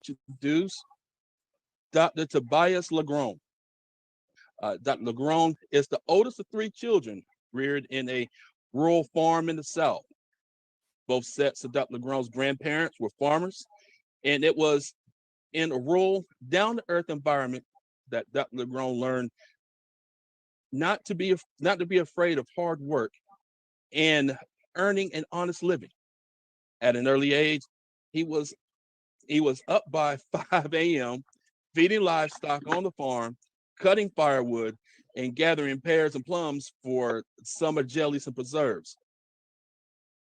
introduce Dr. Tobias Lagrone. Dr. Lagrone is the oldest of three children reared in a rural farm in the South. Both sets of Dr. Lagrone's grandparents were farmers, and it was in a rural, down-to-earth environment that Dr. Lagrone learned not to be afraid of hard work and earning an honest living. At an early age, he was he was up by 5 a.m. feeding livestock on the farm, cutting firewood, and gathering pears and plums for summer jellies and preserves.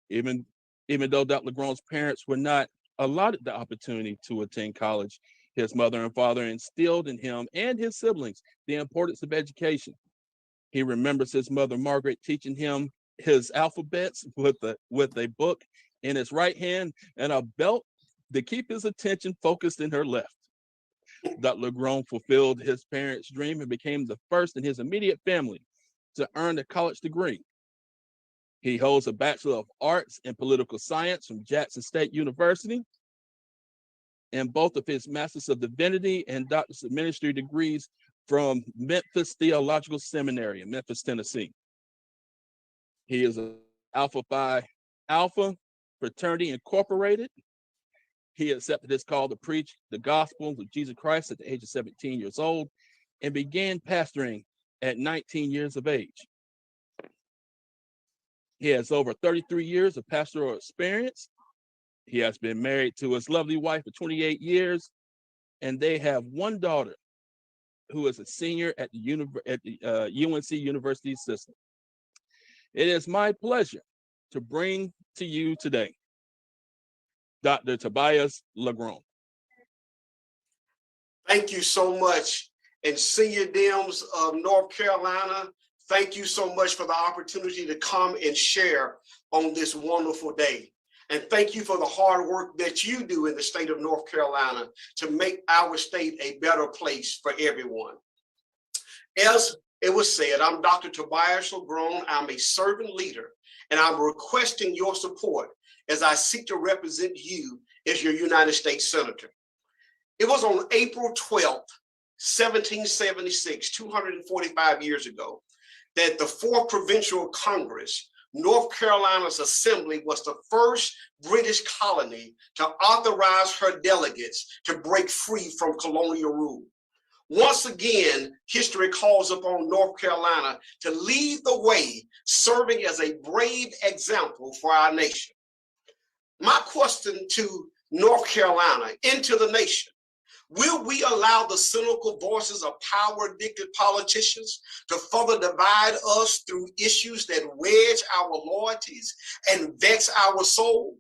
Even even though Dr. Lagrone's parents were not allotted the opportunity to attend college, his mother and father instilled in him and his siblings the importance of education. He remembers his mother Margaret teaching him his alphabets with a book in his right hand and a belt to keep his attention focused in her left. Dr. Lagrone fulfilled his parents' dream and became the first in his immediate family to earn a college degree. He holds a Bachelor of Arts in Political Science from Jackson State University and both of his Masters of Divinity and Doctors of Ministry degrees from Memphis Theological Seminary in Memphis, Tennessee. He is an Alpha Phi Alpha Fraternity Incorporated. He accepted his call to preach the gospel of Jesus Christ at the age of 17 years old and began pastoring at 19 years of age. He has over 33 years of pastoral experience. He has been married to his lovely wife for 28 years, and they have one daughter who is a senior at the UNC University System. It is my pleasure to bring to you today Dr. Tobias Lagrone. Thank you so much. And Senior Dems of North Carolina, thank you so much for the opportunity to come and share on this wonderful day. And thank you for the hard work that you do in the state of North Carolina to make our state a better place for everyone. As it was said, I'm Dr. Tobias Lagrone. I'm a servant leader, and I'm requesting your support as I seek to represent you as your United States Senator. It was on April 12th, 1776, 245 years ago, that the 4th Provincial Congress, North Carolina's assembly, was the first British colony to authorize her delegates to break free from colonial rule. Once again, history calls upon North Carolina to lead the way, serving as a brave example for our nation. My question to North Carolina, into the nation: will we allow the cynical voices of power-addicted politicians to further divide us through issues that wedge our loyalties and vex our soul?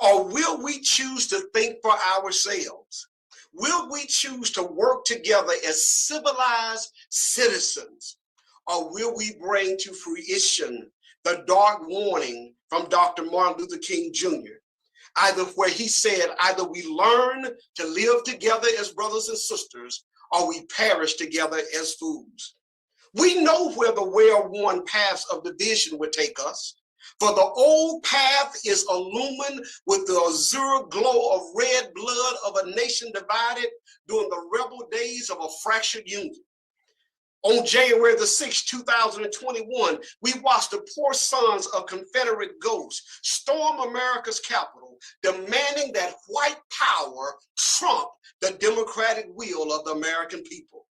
Or will we choose to think for ourselves? Will we choose to work together as civilized citizens? Or will we bring to fruition the dark warning from Dr. Martin Luther King Jr., where he said, either we learn to live together as brothers and sisters, or we perish together as fools. We know where the well-worn paths of division would take us, for the old path is illumined with the azure glow of red blood of a nation divided during the rebel days of a fractured union. On January the 6th, 2021, we watched the poor sons of Confederate ghosts storm America's Capitol, demanding that white power trump the democratic will of the American people.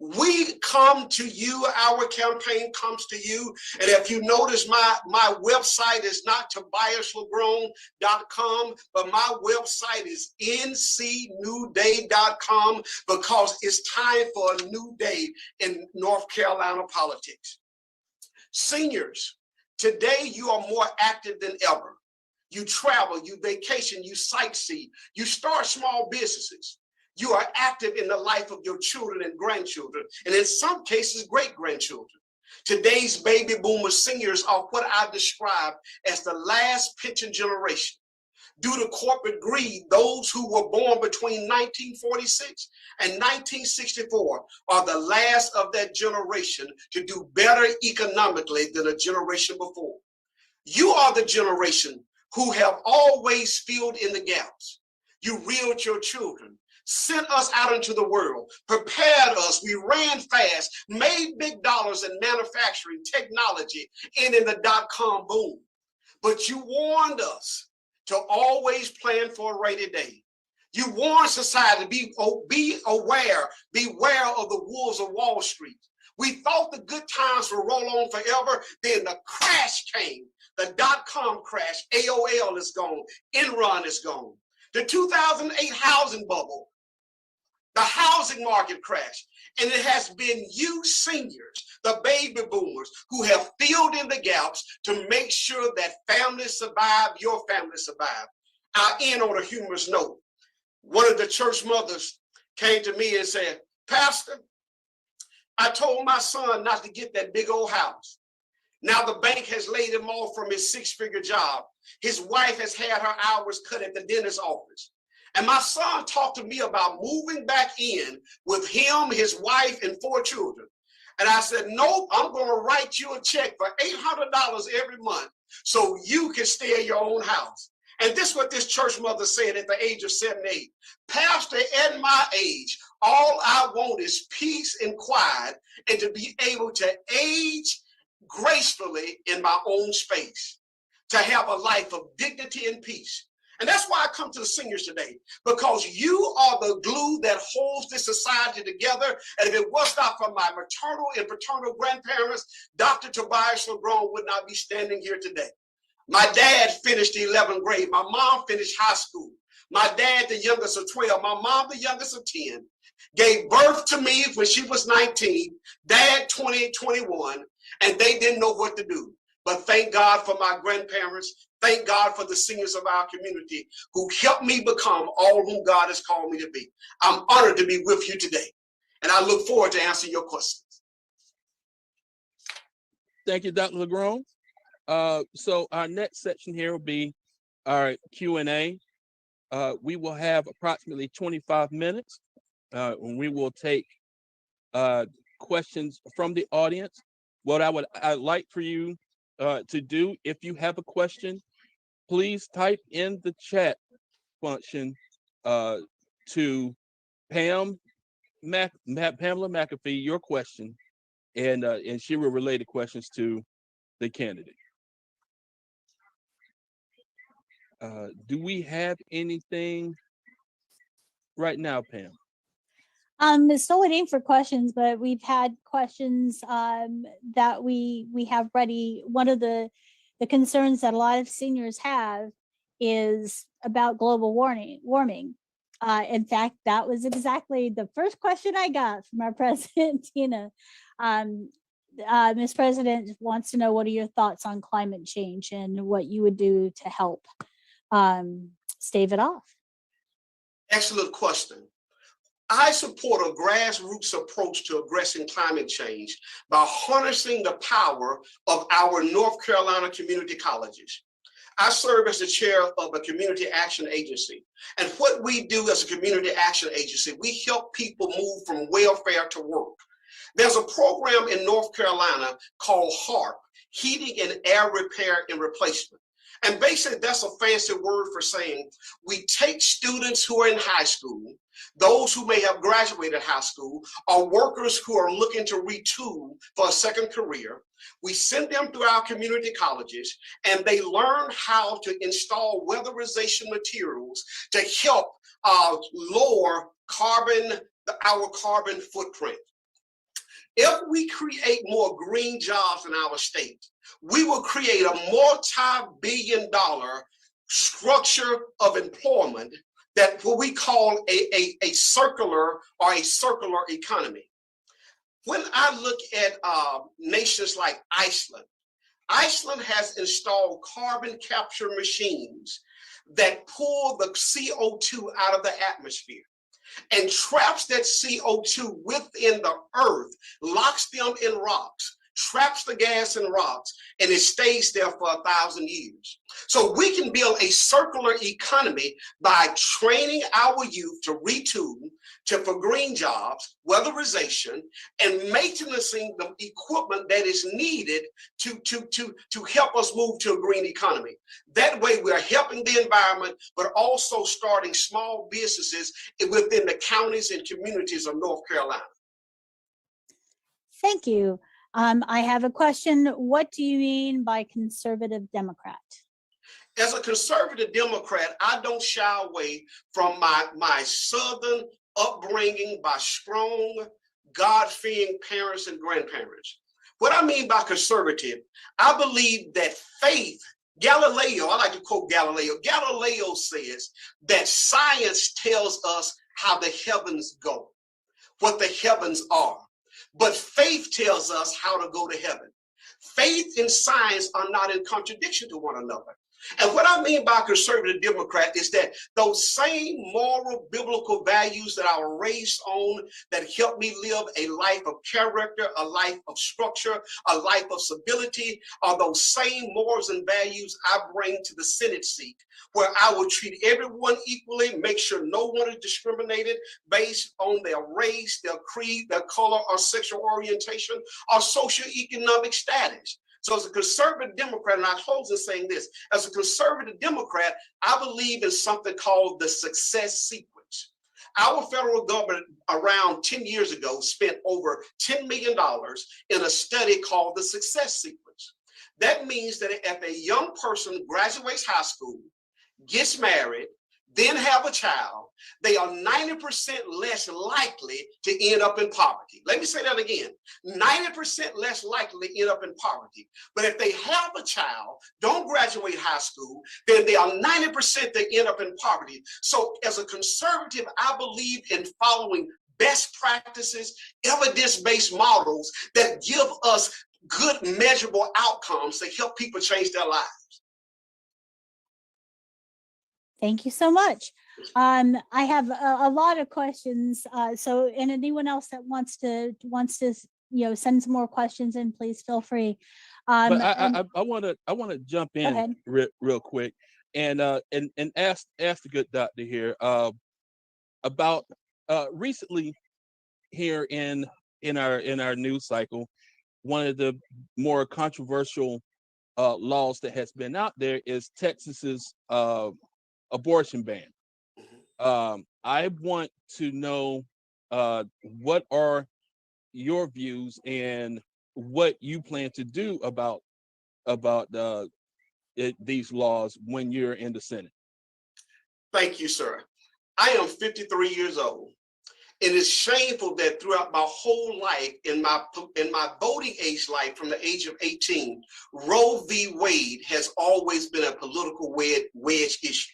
We come to you, our campaign comes to you, and if you notice, my website is not tobiaslagrone.com, but my website is ncnewday.com, because it's time for a new day in North Carolina politics. Seniors, today you are more active than ever. You travel, you vacation, you sightsee, you start small businesses. You are active in the life of your children and grandchildren, and in some cases, great-grandchildren. Today's baby boomer seniors are what I describe as the last pension generation. Due to corporate greed, those who were born between 1946 and 1964 are the last of that generation to do better economically than a generation before. You are the generation who have always filled in the gaps. You reared your children, sent us out into the world, prepared us. We ran fast, made big dollars in manufacturing, technology, and in the dot-com boom. But you warned us to always plan for a rainy day. You warned society to be aware, beware of the wolves of Wall Street. We thought the good times would roll on forever. Then the crash came, the dot-com crash. AOL is gone. Enron is gone. The 2008 housing bubble, the housing market crash. And it has been you seniors, the baby boomers, who have filled in the gaps to make sure that families survive, your family survive. I'll end on a humorous note. One of the church mothers came to me and said, Pastor, I told my son not to get that big old house. Now the bank has laid him off from his six-figure job. His wife has had her hours cut at the dentist's office. And my son talked to me about moving back in with him, his wife, and 4 children. And I said, nope, I'm going to write you a check for $800 every month so you can stay in your own house. And this is what this church mother said at the age of 78. Pastor, at my age, all I want is peace and quiet and to be able to age gracefully in my own space, to have a life of dignity and peace. And that's why I come to the seniors today, because you are the glue that holds this society together. And if it was not for my maternal and paternal grandparents, Dr. Tobias Lagrone would not be standing here today. My dad finished the 11th grade. My mom finished high school. My dad, the youngest of 12. My mom, the youngest of 10, gave birth to me when she was 19, dad 20, 21, and they didn't know what to do. But thank God for my grandparents. Thank God for the seniors of our community who helped me become all whom God has called me to be. I'm honored to be with you today, and I look forward to answering your questions. Thank you, Dr. Lagrone. So our next section here will be our Q&A. We will have approximately 25 minutes when we will take questions from the audience. What I'd like for you to do, if you have a question, please type in the chat function to Pamela McAfee your question, and she will relay the questions to the candidate. Do we have anything right now, Pam? Still waiting for questions, but we've had questions that we have ready. One of the concerns that a lot of seniors have is about global warming. In fact, that was exactly the first question I got from our president, Tina. Ms. President wants to know, what are your thoughts on climate change and what you would do to help stave it off? Excellent question. I support a grassroots approach to addressing climate change by harnessing the power of our North Carolina community colleges. I serve as the chair of a community action agency. And what we do as a community action agency, we help people move from welfare to work. There's a program in North Carolina called HARP, Heating and Air Repair and Replacement. And basically, that's a fancy word for saying we take students who are in high school, those who may have graduated high school, or workers who are looking to retool for a second career. We send them to our community colleges, and they learn how to install weatherization materials to help lower our carbon footprint. If we create more green jobs in our state, we will create a multi-billion-dollar structure of employment that what we call a circular economy. When I look at nations like Iceland, Iceland has installed carbon capture machines that pull the CO2 out of the atmosphere and traps that CO2 within the earth, locks them in rocks, traps the gas in rocks, and it stays there for 1,000 years. So we can build a circular economy by training our youth to retool for green jobs, weatherization, and maintaining the equipment that is needed to help us move to a green economy. That way we are helping the environment, but also starting small businesses within the counties and communities of North Carolina. Thank you. I have a question. What do you mean by conservative Democrat? As a conservative Democrat, I don't shy away from my Southern upbringing by strong, God-fearing parents and grandparents. What I mean by conservative, I believe that faith, Galileo, I like to quote Galileo. Galileo says that science tells us how the heavens go, what the heavens are. But faith tells us how to go to heaven. Faith and science are not in contradiction to one another. And what I mean by conservative Democrat is that those same moral biblical values that I was raised on that help me live a life of character, a life of structure, a life of stability are those same morals and values I bring to the Senate seat, where I will treat everyone equally, make sure no one is discriminated based on their race, their creed, their color, or sexual orientation, or socioeconomic status. So as a conservative Democrat, and I close in saying this, as a conservative Democrat, I believe in something called the success sequence. Our federal government around 10 years ago spent over $10 million in a study called the success sequence. That means that if a young person graduates high school, gets married, then have a child, they are 90% less likely to end up in poverty. Let me say that again, 90% less likely to end up in poverty. But if they have a child, don't graduate high school, then they are 90% to end up in poverty. So as a conservative, I believe in following best practices, evidence-based models that give us good measurable outcomes to help people change their lives. Thank you so much. I have a lot of questions. So, and anyone else that wants to send some more questions in, please feel free. But I want to jump in real quick and ask the good doctor here about recently here in our news cycle, one of the more controversial laws that has been out there is Texas's abortion ban. I want to know what are your views and what you plan to do about these laws when you're in the Senate. Thank you, sir. I am 53 years old. It is shameful that throughout my whole life, in my voting age life from the age of 18, Roe v. Wade has always been a political wedge issue.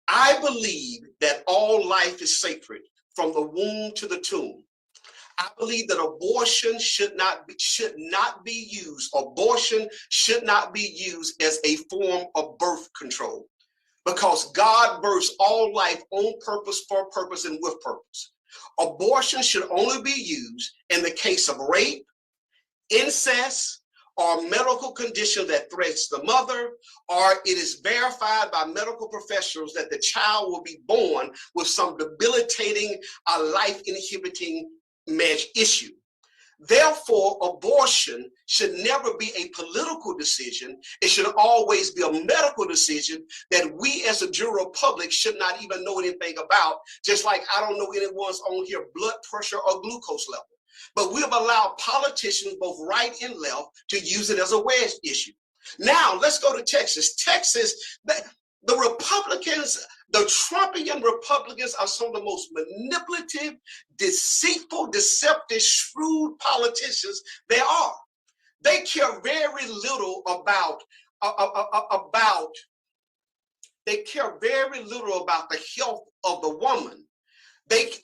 I believe that all life is sacred, from the womb to the tomb. I believe that abortion should not be used. Abortion should not be used as a form of birth control, because God births all life on purpose, for purpose, and with purpose. Abortion should only be used in the case of rape, incest, or medical condition that threatens the mother, or it is verified by medical professionals that the child will be born with some debilitating, life-inhibiting issue. Therefore, abortion should never be a political decision. It should always be a medical decision that we as a general public should not even know anything about, just like I don't know anyone's on here blood pressure or glucose level. But we have allowed politicians, both right and left, to use it as a wedge issue. Now, let's go to Texas. Texas, the Republicans, the Trumpian Republicans are some of the most manipulative, deceitful, deceptive, shrewd politicians there are. They care very little about the health of the woman.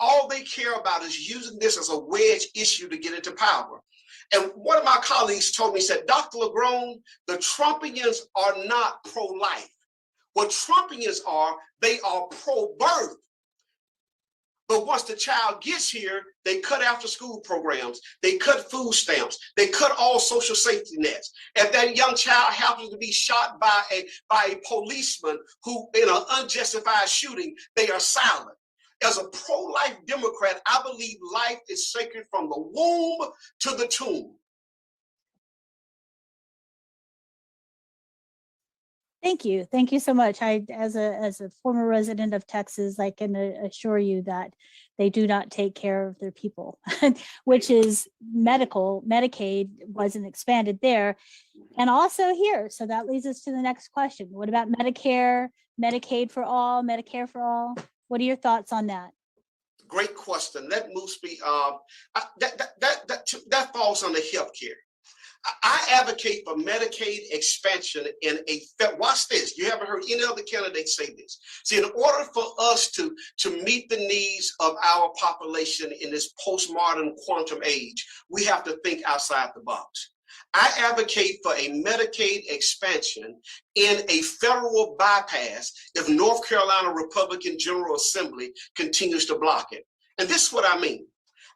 All they care about is using this as a wedge issue to get into power. And one of my colleagues told me, said, Dr. Lagrone, the Trumpians are not pro-life. What Trumpians are, they are pro-birth. But once the child gets here, they cut after school programs, they cut food stamps, they cut all social safety nets. If that young child happens to be shot by a policeman who in an unjustified shooting, they are silent. As a pro-life Democrat, I believe life is sacred from the womb to the tomb. Thank you. Thank you so much. I, as a former resident of Texas, I can assure you that they do not take care of their people, which is medical. Medicaid wasn't expanded there, and also here. So that leads us to the next question. What about Medicare, Medicaid for all, Medicare for all? What are your thoughts on that? Great question. Let me speak. That falls under healthcare. I advocate for Medicaid expansion in watch this. You haven't heard any other candidates say this. See, in order for us to meet the needs of our population in this postmodern quantum age, we have to think outside the box. I advocate for a Medicaid expansion in a federal bypass if North Carolina Republican General Assembly continues to block it. And this is what I mean.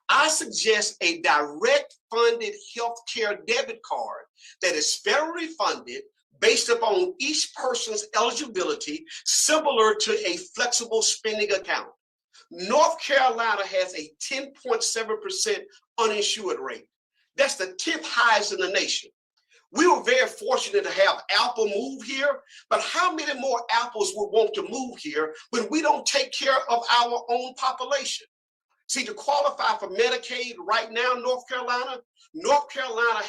I suggest a direct funded healthcare debit card that is federally funded based upon each person's eligibility, similar to a flexible spending account. North Carolina has a 10.7% uninsured rate. That's the 10th highest in the nation. We were very fortunate to have Apple move here, but how many more Apples would want to move here when we don't take care of our own population? See, to qualify for Medicaid right now in North Carolina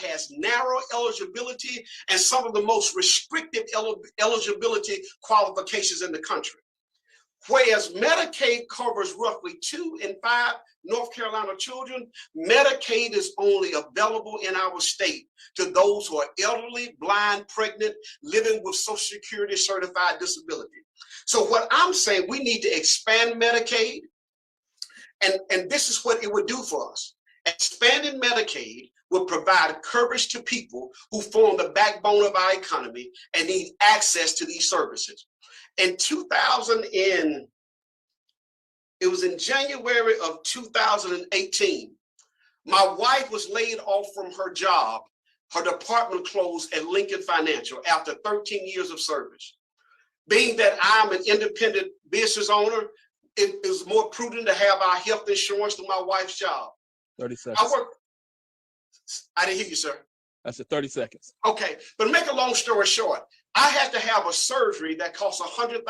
has narrow eligibility and some of the most restrictive eligibility qualifications in the country. Whereas Medicaid covers roughly 2 in 5 North Carolina children, Medicaid is only available in our state to those who are elderly, blind, pregnant, living with Social Security certified disability. So what I'm saying, we need to expand Medicaid. And this is what it would do for us. Expanding Medicaid will provide coverage to people who form the backbone of our economy and need access to these services. In January of 2018, my wife was laid off from her job. Her department closed at Lincoln Financial after 13 years of service. Being that I'm an independent business owner, it is more prudent to have our health insurance through my wife's job. 30 seconds. I didn't hear you, sir. I said 30 seconds. Okay, but to make a long story short, I had to have a surgery that cost $100,000.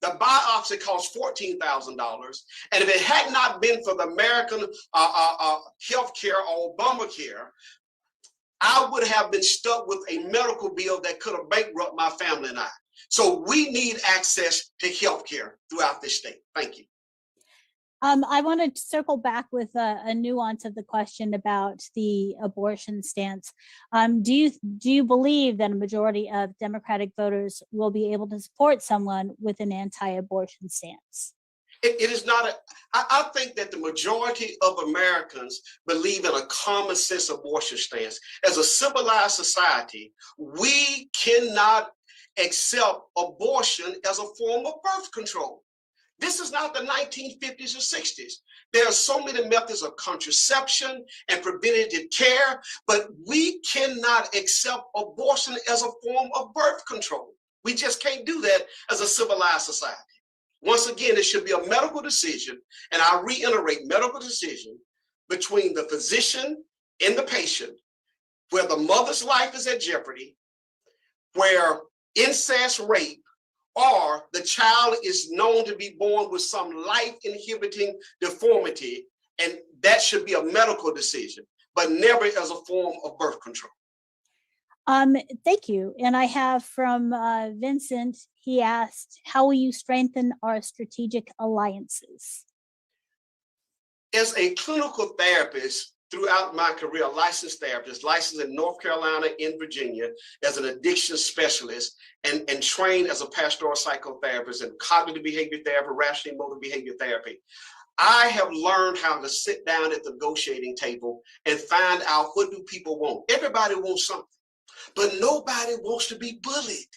The biopsy cost $14,000. And if it had not been for the American health care or Obamacare, I would have been stuck with a medical bill that could have bankrupted my family and I. So we need access to health care throughout this state. Thank you. I want to circle back with a nuance of the question about the abortion stance. Do you believe that a majority of Democratic voters will be able to support someone with an anti-abortion stance? It is not I think that the majority of Americans believe in a common sense abortion stance. As a civilized society, we cannot accept abortion as a form of birth control. This is not the 1950s or 60s. There are so many methods of contraception and preventative care, but we cannot accept abortion as a form of birth control. We just can't do that as a civilized society. Once again, it should be a medical decision, and I reiterate, medical decision between the physician and the patient, where the mother's life is at jeopardy, where incest, rape, or the child is known to be born with some life-inhibiting deformity, and that should be a medical decision, but never as a form of birth control. Thank you. And I have from Vincent, he asked, how will you strengthen our strategic alliances? As a clinical therapist, throughout my career, licensed therapist, licensed in North Carolina, in Virginia, as an addiction specialist, and trained as a pastoral psychotherapist and cognitive behavior therapy, rational emotive behavior therapy. I have learned how to sit down at the negotiating table and find out what do people want. Everybody wants something, but nobody wants to be bullied.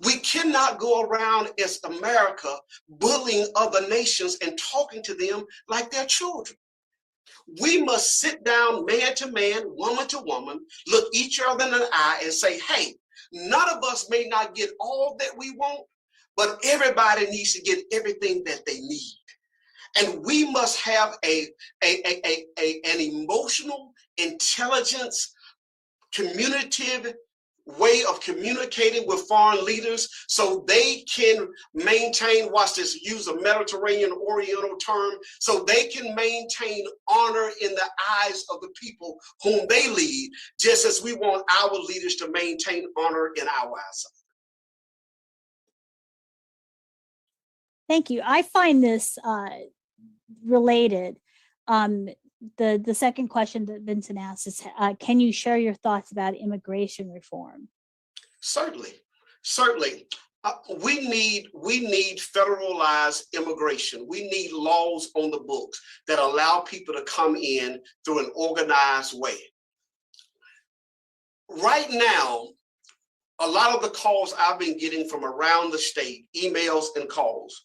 We cannot go around as America bullying other nations and talking to them like they're children. We must sit down man to man, woman to woman, look each other in the eye and say, hey, none of us may not get all that we want, but everybody needs to get everything that they need. And we must have an emotional intelligence, communicative way of communicating with foreign leaders so they can maintain, watch this, use a Mediterranean Oriental term, so they can maintain honor in the eyes of the people whom they lead, just as we want our leaders to maintain honor in our eyes. Thank you. I find this related. The second question that Vincent asked is, can you share your thoughts about immigration reform? Certainly. We need federalized immigration. We need laws on the books that allow people to come in through an organized way. Right now, a lot of the calls I've been getting from around the state, emails and calls,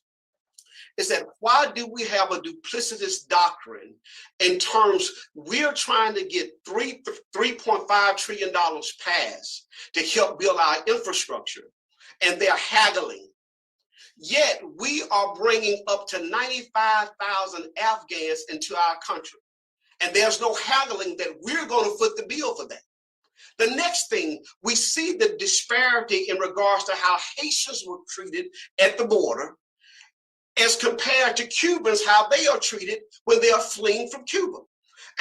is that why do we have a duplicitous doctrine in terms we're trying to get $3.5 trillion passed to help build our infrastructure, and they're haggling. Yet we are bringing up to 95,000 Afghans into our country, and there's no haggling that we're going to foot the bill for that. The next thing, we see the disparity in regards to how Haitians were treated at the border as compared to Cubans, how they are treated when they are fleeing from Cuba.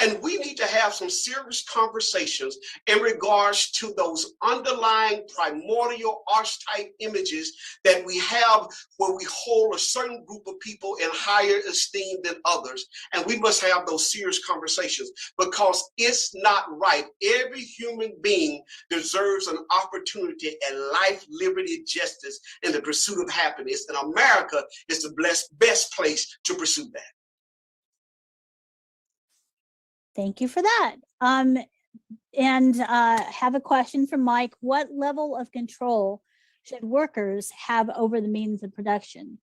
And we need to have some serious conversations in regards to those underlying primordial archetype images that we have where we hold a certain group of people in higher esteem than others. And we must have those serious conversations because it's not right. Every human being deserves an opportunity at life, liberty, justice, and the pursuit of happiness. And America is the best place to pursue that. Thank you for that. And have a question from Mike. What level of control should workers have over the means of production?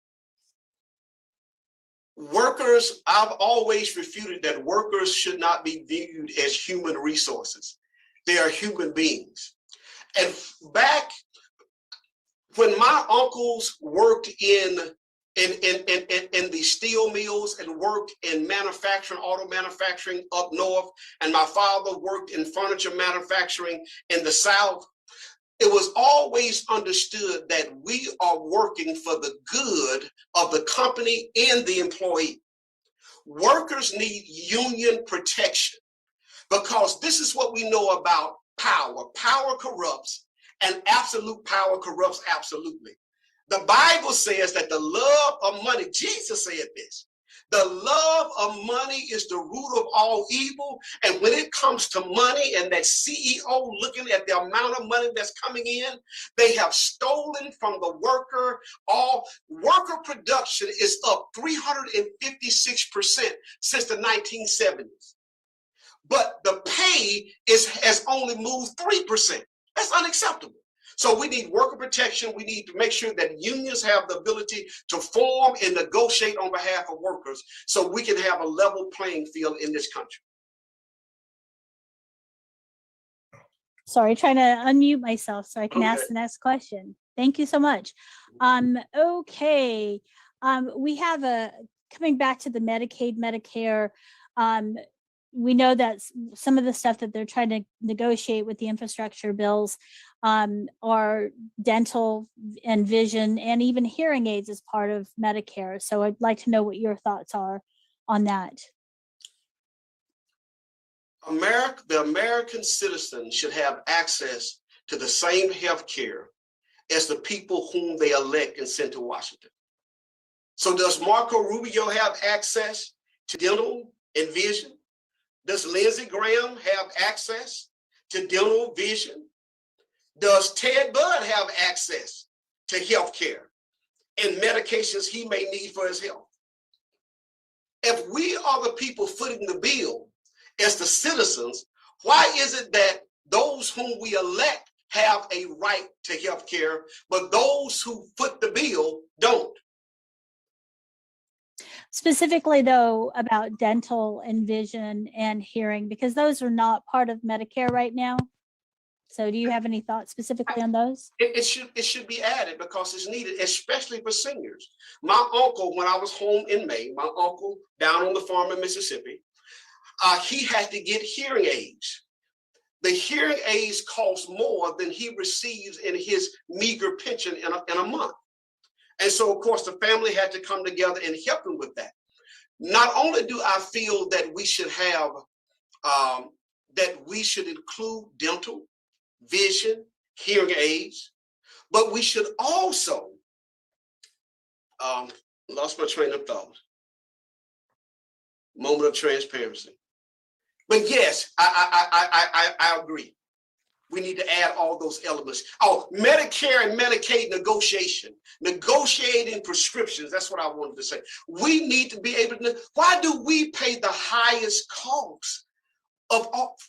Workers, I've always refuted that workers should not be viewed as human resources. They are human beings. And back when my uncles worked in the steel mills and worked in manufacturing, auto manufacturing up north, and my father worked in furniture manufacturing in the South, it was always understood that we are working for the good of the company and the employee. Workers need union protection because this is what we know about power. Power corrupts, and absolute power corrupts absolutely. The Bible says that the love of money, Jesus said this, the love of money is the root of all evil. And when it comes to money and that CEO looking at the amount of money that's coming in, they have stolen from the worker. All worker production is up 356% since the 1970s. But the pay has only moved 3%. That's unacceptable. So we need worker protection. We need to make sure that unions have the ability to form and negotiate on behalf of workers so we can have a level playing field in this country. Sorry, trying to unmute myself so I can ask the next question. Thank you so much. Okay, we have coming back to the Medicaid, Medicare, we know that some of the stuff that they're trying to negotiate with the infrastructure bills are dental and vision and even hearing aids as part of Medicare. So I'd like to know what your thoughts are on that. The American citizen should have access to the same health care as the people whom they elect and send to Washington. So does Marco Rubio have access to dental and vision? Does Lindsey Graham have access to dental vision? Does Ted Budd have access to health care and medications he may need for his health? If we are the people footing the bill as the citizens, why is it that those whom we elect have a right to health care, but those who foot the bill don't. Specifically, though, about dental and vision and hearing, because those are not part of Medicare right now. So do you have any thoughts specifically on those? It should be added because it's needed, especially for seniors. My uncle, when I was home in May, my uncle down on the farm in Mississippi, he had to get hearing aids. The hearing aids cost more than he receives in his meager pension in a month. And so, of course, the family had to come together and help him with that. Not only do I feel that we should have, that we should include dental, vision, hearing aids, but we should also, lost my train of thought, moment of transparency. But yes, I agree. We need to add all those elements. Oh, Medicare and Medicaid negotiating prescriptions. That's what I wanted to say. We need to be able to, why do we pay the highest cost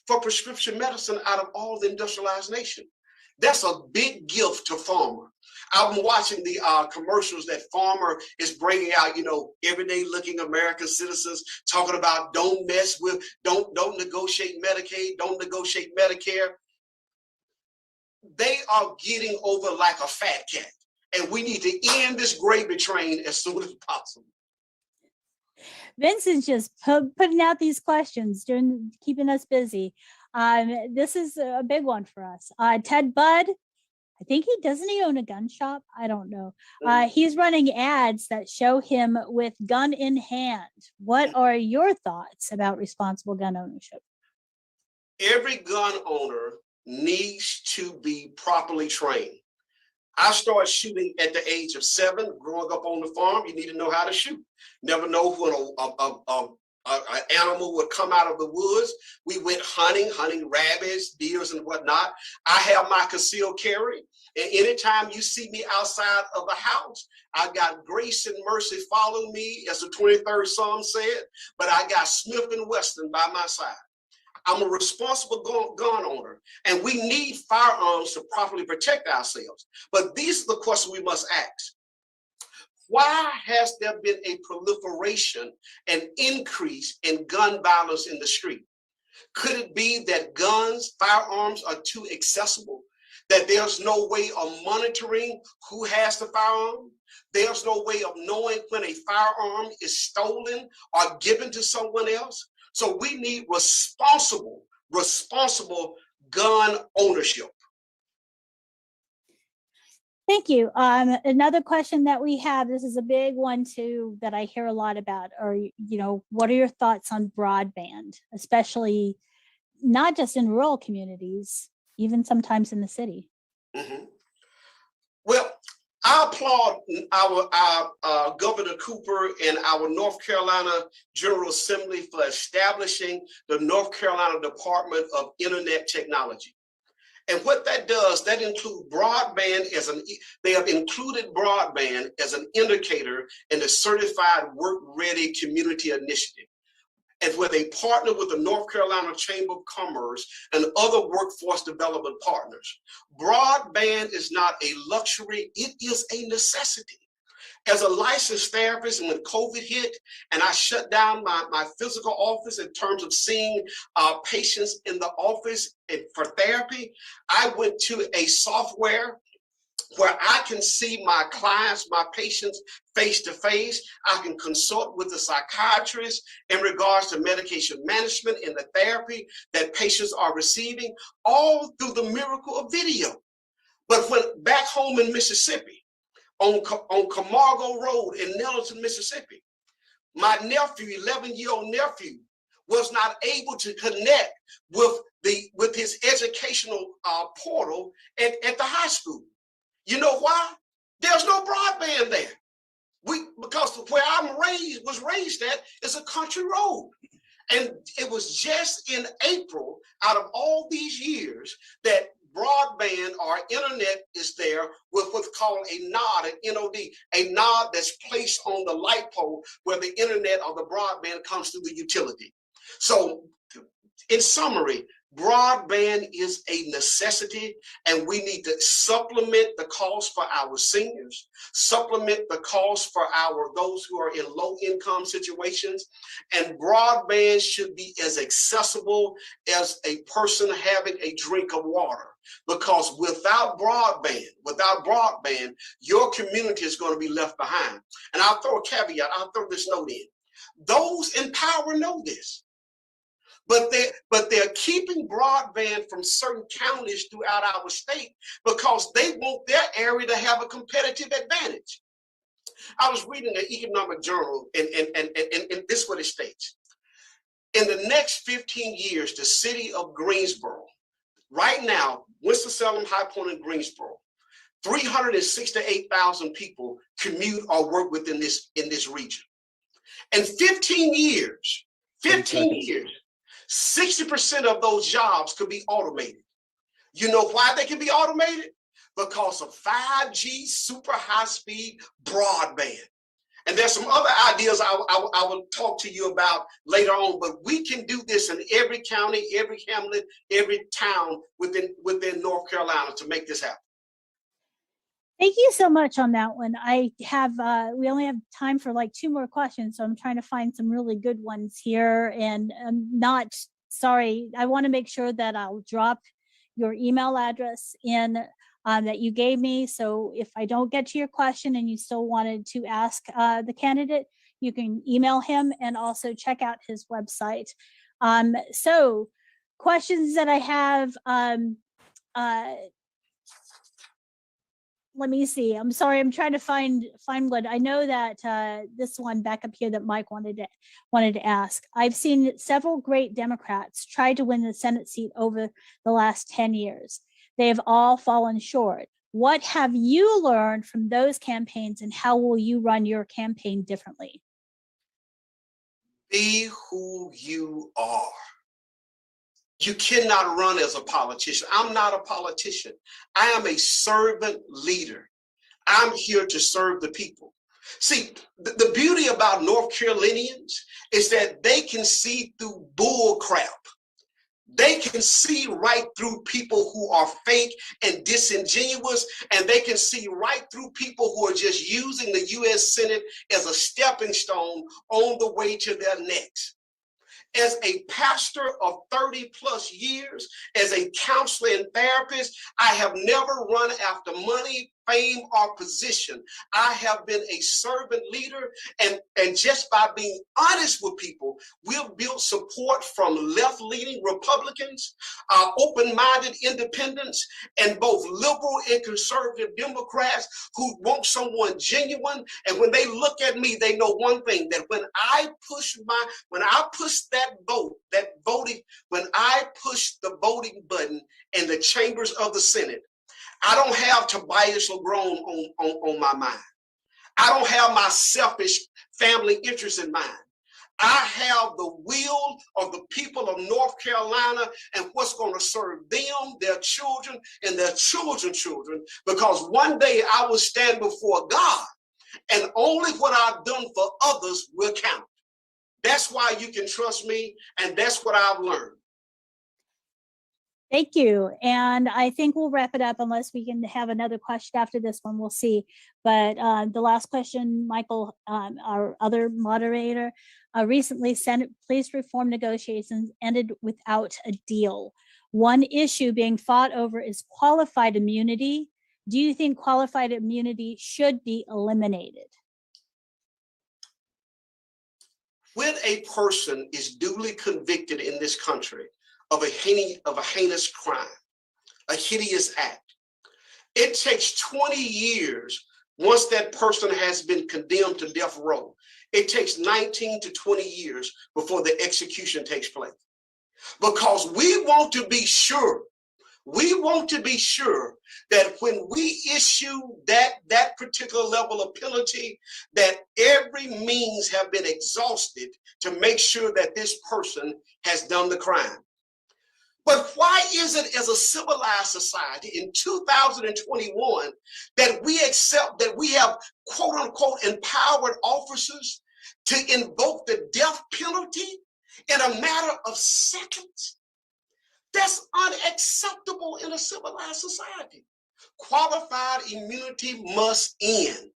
for prescription medicine out of all the industrialized nation? That's a big gift to farmer. I've been watching the commercials that farmer is bringing out, everyday looking American citizens talking about don't mess with, don't negotiate Medicaid, don't negotiate Medicare. They are getting over like a fat cat, and we need to end this gravy train as soon as possible. Vincent's just putting out these questions, keeping us busy. This is a big one for us. Ted Budd, I think doesn't he own a gun shop? I don't know. He's running ads that show him with gun in hand. What are your thoughts about responsible gun ownership? Every gun owner needs to be properly trained. I started shooting at the age of 7, growing up on the farm. You need to know how to shoot. Never know when an animal would come out of the woods. We went hunting rabbits, deers, and whatnot. I have my concealed carry. And anytime you see me outside of the house, I got grace and mercy following me, as the 23rd Psalm said, but I got Smith & Wesson by my side. I'm a responsible gun owner, and we need firearms to properly protect ourselves. But these are the questions we must ask. Why has there been a proliferation and increase in gun violence in the street? Could it be that firearms are too accessible? That there's no way of monitoring who has the firearm? There's no way of knowing when a firearm is stolen or given to someone else? So we need responsible gun ownership. Thank you. Another question that we have, this is a big one too, that I hear a lot about, or, what are your thoughts on broadband, especially not just in rural communities, even sometimes in the city? Mm-hmm. Well, I applaud our Governor Cooper and our North Carolina General Assembly for establishing the North Carolina Department of Internet Technology. And what that does, that includes broadband they have included broadband as an indicator in the Certified Work-Ready Community Initiative, and where they partner with the North Carolina Chamber of Commerce and other workforce development partners. Broadband is not a luxury, it is a necessity. As a licensed therapist, and when COVID hit and I shut down my physical office in terms of seeing patients in the office for therapy, I went to a software where I can see my clients, my patients face to face. I can consult with the psychiatrist in regards to medication management and the therapy that patients are receiving, all through the miracle of video. But when back home in Mississippi, on Camargo Road in Nelson, Mississippi, my nephew, 11-year-old nephew, was not able to connect with his educational portal at the high school. You know why? There's no broadband there. Because where was raised at is a country road. And it was just in April, out of all these years, that broadband or internet is there with what's called a nod, an NOD, a nod that's placed on the light pole where the internet or the broadband comes through the utility. So in summary, broadband is a necessity, and we need to supplement the cost for our seniors, supplement the cost for those who are in low income situations, and broadband should be as accessible as a person having a drink of water. Because without broadband, your community is going to be left behind. And I'll throw a caveat, I'll throw this note in. Those in power know this. But they're keeping broadband from certain counties throughout our state because they want their area to have a competitive advantage. I was reading the economic journal, and this is what it states. In the next 15 years, the city of Greensboro, right now, Winston-Salem, High Point, and Greensboro, 368,000 people commute or work within in this region. In 15 years, 60% of those jobs could be automated. You know why they can be automated? Because of 5G super high speed broadband. And there's some other ideas I will talk to you about later on, but we can do this in every county, every hamlet, every town within North Carolina to make this happen. Thank you so much on that one. I have, we only have time for like 2 more questions, so I'm trying to find some really good ones here, and I'm not, sorry, I want to make sure that I'll drop your email address in that you gave me. So if I don't get to your question and you still wanted to ask the candidate, you can email him and also check out his website. So questions that I have, let me see. I'm sorry. I'm trying to find one. I know that this one back up here that Mike wanted to ask. I've seen several great Democrats try to win the Senate seat over the last 10 years. They have all fallen short. What have you learned from those campaigns, and how will you run your campaign differently? Be who you are. You cannot run as a politician. I'm not a politician. I am a servant leader. I'm here to serve the people. See, the beauty about North Carolinians is that they can see through bull crap. They can see right through people who are fake and disingenuous, and they can see right through people who are just using the U.S. Senate as a stepping stone on the way to their necks. As a pastor of 30 plus years, as a counselor and therapist, I have never run after money, fame, or position. I have been a servant leader, and just by being honest with people, we've built support from left-leaning Republicans, open-minded independents, and both liberal and conservative Democrats who want someone genuine. And when they look at me, they know one thing, that when I push the voting button in the chambers of the Senate, I don't have Tobias Lagrone on my mind. I don't have my selfish family interests in mind. I have the will of the people of North Carolina and what's going to serve them, their children, and their children's children, because one day I will stand before God, and only what I've done for others will count. That's why you can trust me, and that's what I've learned. Thank you. And I think we'll wrap it up unless we can have another question after this one. We'll see. But the last question, Michael, our other moderator, recently Senate police reform negotiations ended without a deal. One issue being fought over is qualified immunity. Do you think qualified immunity should be eliminated? When a person is duly convicted in this country of a heinous crime, a hideous act, it takes 20 years once that person has been condemned to death row. It takes 19 to 20 years before the execution takes place. Because we want to be sure that when we issue that particular level of penalty, that every means have been exhausted to make sure that this person has done the crime. But why is it, as a civilized society in 2021, that we accept that we have quote unquote empowered officers to invoke the death penalty in a matter of seconds. That's unacceptable in a civilized society. Qualified immunity must end.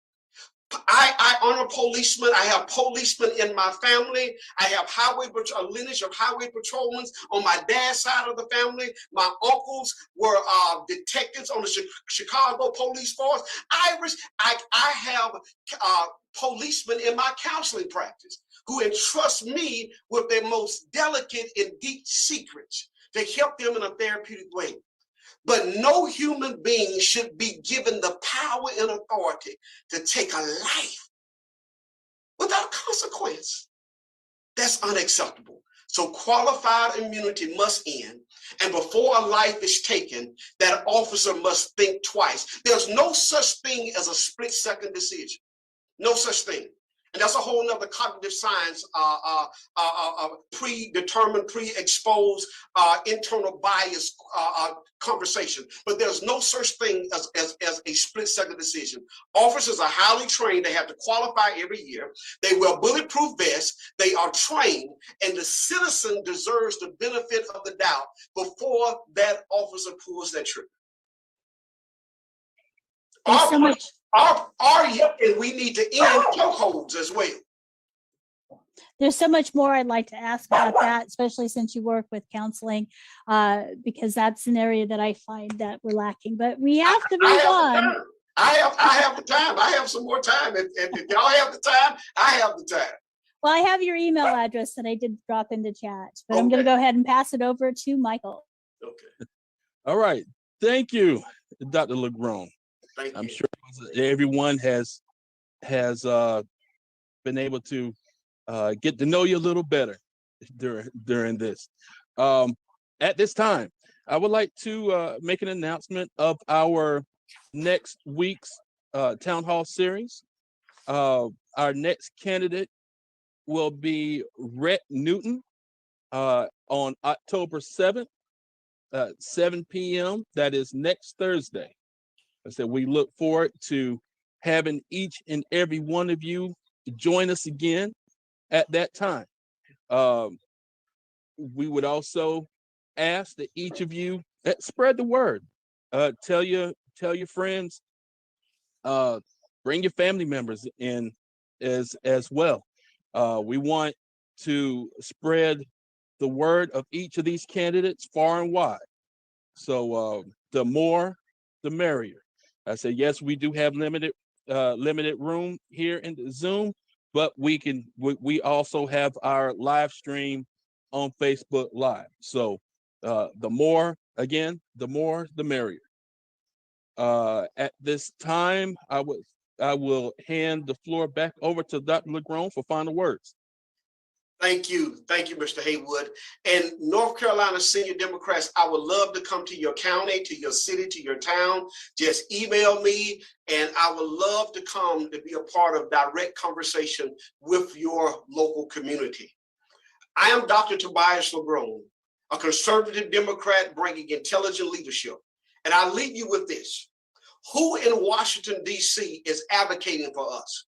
I honor policemen. I have policemen in my family. I have a lineage of highway patrolmen on my dad's side of the family. My uncles were detectives on the Chicago police force. Irish, I have policemen in my counseling practice who entrust me with their most delicate and deep secrets to help them in a therapeutic way. But no human being should be given the power and authority to take a life without consequence. That's unacceptable. So qualified immunity must end. And before a life is taken, that officer must think twice. There's no such thing as a split-second decision. No such thing. And that's a whole nother cognitive science, predetermined, pre-exposed, internal bias conversation. But there's no such thing as a split-second decision. Officers are highly trained. They have to qualify every year. They wear bulletproof vests. They are trained. And the citizen deserves the benefit of the doubt before that officer pulls that trigger. Thanks so much. And we need to end chokeholds as well. There's so much more I'd like to ask about that, especially since you work with counseling, because that's an area that I find that we're lacking. But we have to move on. I have the time. I have some more time. If y'all have the time, I have the time. Well, I have your email address that I did drop into chat, but I'm going to go ahead and pass it over to Michael. Okay. All right. Thank you, Dr. Lagrone. I'm sure everyone has been able to get to know you a little better during this. At this time, I would like to make an announcement of our next week's town hall series. Our next candidate will be Rhett Newton on October 7th, 7 p.m. That is next Thursday. I said we look forward to having each and every one of you join us again at that time. We would also ask that each of you spread the word. Tell your friends. Bring your family members in as well. We want to spread the word of each of these candidates far and wide. So the more, the merrier. I said, yes, we do have limited room here in the Zoom, but we also have our live stream on Facebook Live. So the more, the merrier. At this time, I will hand the floor back over to Dr. Lagrone for final words. Thank you, Mr. Haywood. And North Carolina senior Democrats, I would love to come to your county, to your city, to your town. Just email me, and I would love to come to be a part of direct conversation with your local community. I am Dr. Tobias Lagrone, a conservative Democrat bringing intelligent leadership. And I leave you with this. Who in Washington, D.C. is advocating for us?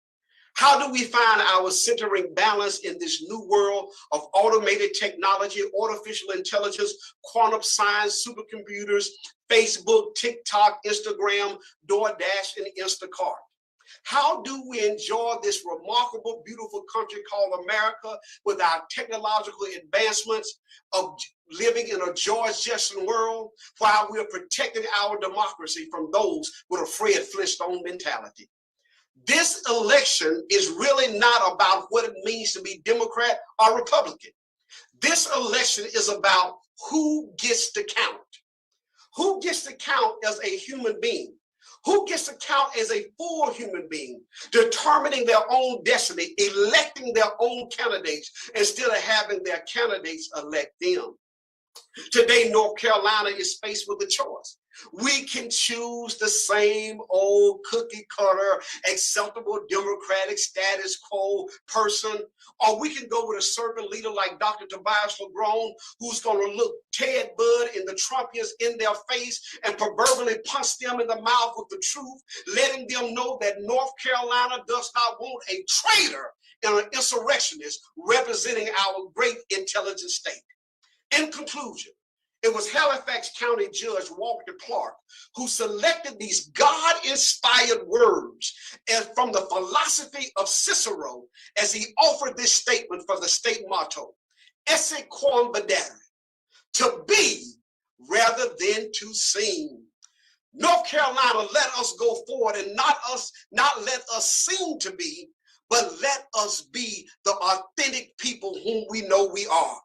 How do we find our centering balance in this new world of automated technology, artificial intelligence, quantum science, supercomputers, Facebook, TikTok, Instagram, DoorDash, and Instacart? How do we enjoy this remarkable, beautiful country called America with our technological advancements of living in a George Jetson world while we're protecting our democracy from those with a Fred Flintstone mentality? This election is really not about what it means to be Democrat or Republican. This election is about who gets to count. Who gets to count as a human being? Who gets to count as a full human being, determining their own destiny, electing their own candidates instead of having their candidates elect them? Today, North Carolina is faced with a choice. We can choose the same old cookie cutter, acceptable Democratic status quo person, or we can go with a servant leader like Dr. Tobias Lagrone, who's going to look Ted Budd and the Trumpians in their face and proverbially punch them in the mouth with the truth, letting them know that North Carolina does not want a traitor and an insurrectionist representing our great intelligent state. In conclusion, it was Halifax County Judge Walter Clark who selected these God-inspired words and from the philosophy of Cicero as he offered this statement for the state motto, esse quam videre, to be rather than to seem. North Carolina, let us go forward and not let us seem to be, but let us be the authentic people whom we know we are.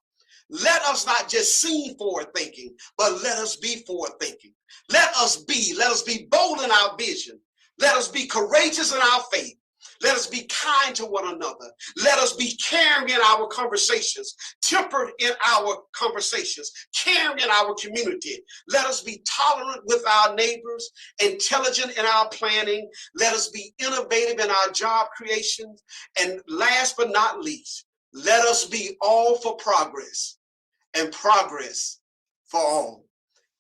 Let us not just seem forward thinking, but let us be forward thinking. Let us be bold in our vision. Let us be courageous in our faith. Let us be kind to one another. Let us be caring in our conversations, tempered in our conversations, caring in our community. Let us be tolerant with our neighbors, intelligent in our planning. Let us be innovative in our job creations. And last but not least, let us be all for progress and progress for all.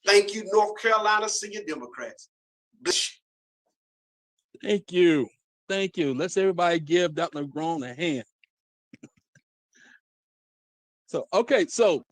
Thank you, North Carolina Senior Democrats. Thank you. Thank you. Let's everybody give Dr. Lagrone a hand. So, okay, so